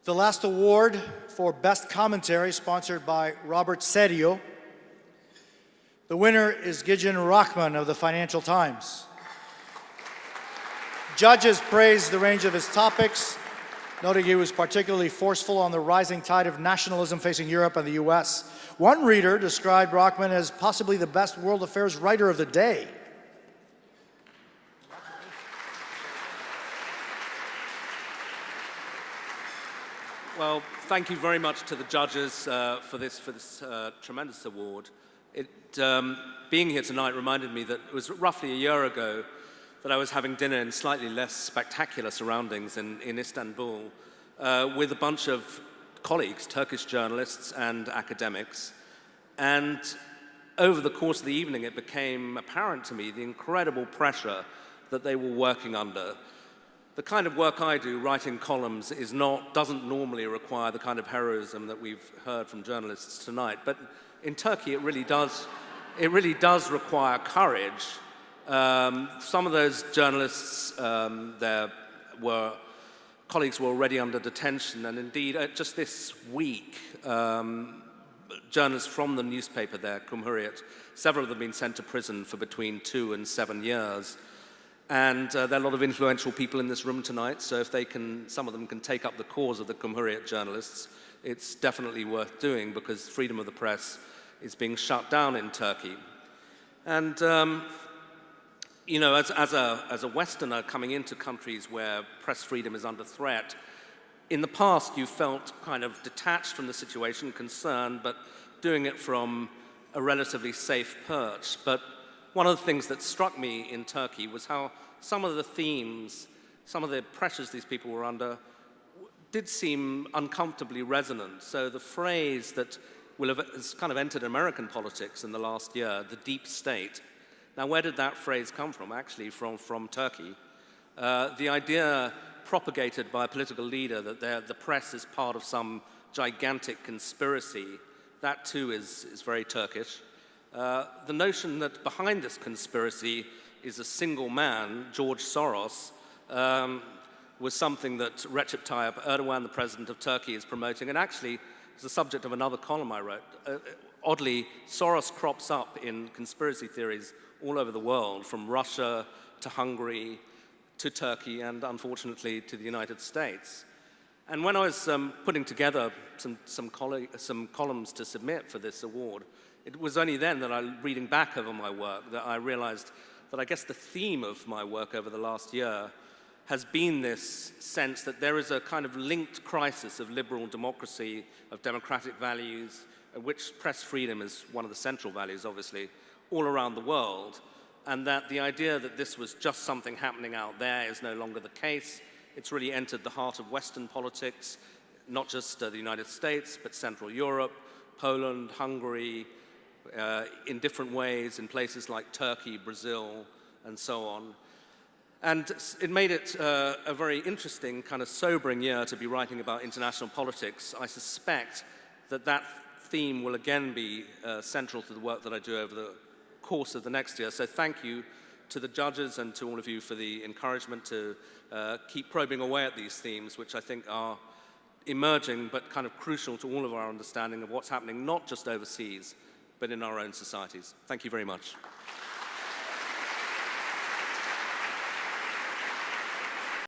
The last award for Best Commentary, sponsored by Robert Serio. The winner is Gideon Rachman of the Financial Times. Judges praised the range of his topics, noting he was particularly forceful on the rising tide of nationalism facing Europe and the US. One reader described Rachman as possibly the best world affairs writer of the day. Well, thank you very much to the judges for this tremendous award. Being here tonight reminded me that it was roughly a year ago that I was having dinner in slightly less spectacular surroundings in Istanbul with a bunch of colleagues, Turkish journalists and academics. And over the course of the evening, it became apparent to me the incredible pressure that they were working under. The kind of work I do, writing columns, doesn't normally require the kind of heroism that we've heard from journalists tonight. But in Turkey, it really does require courage. Some of those journalists, colleagues were already under detention, and indeed, just this week, journalists from the newspaper there, Cumhuriyet, several of them have been sent to prison for between 2 and 7 years. And there are a lot of influential people in this room tonight, so if some of them can take up the cause of the Cumhuriyet journalists, it's definitely worth doing, because freedom of the press is being shut down in Turkey. And you know, as a Westerner coming into countries where press freedom is under threat, in the past you felt kind of detached from the situation, concerned, but doing it from a relatively safe perch. But one of the things that struck me in Turkey was how some of the themes, some of the pressures these people were under did seem uncomfortably resonant. So the phrase that has kind of entered American politics in the last year, the deep state. Now, where did that phrase come from? Actually, from Turkey. The idea propagated by a political leader that the press is part of some gigantic conspiracy, that too is very Turkish. The notion that behind this conspiracy is a single man, George Soros, was something that Recep Tayyip Erdogan, the president of Turkey, is promoting, and actually is the subject of another column I wrote. Oddly, Soros crops up in conspiracy theories all over the world, from Russia to Hungary to Turkey and, unfortunately, to the United States. And when I was putting together some columns to submit for this award, it was only then that reading back over my work, that I realized that I guess the theme of my work over the last year has been this sense that there is a kind of linked crisis of liberal democracy, of democratic values, which press freedom is one of the central values, obviously, all around the world, and that the idea that this was just something happening out there is no longer the case. It's really entered the heart of Western politics, not just the United States, but Central Europe, Poland, Hungary, in different ways in places like Turkey, Brazil, and so on. And it made it a very interesting, kind of sobering year to be writing about international politics. I suspect that theme will again be central to the work that I do over the course of the next year. So thank you to the judges and to all of you for the encouragement to keep probing away at these themes, which I think are emerging but kind of crucial to all of our understanding of what's happening, not just overseas, but in our own societies. Thank you very much.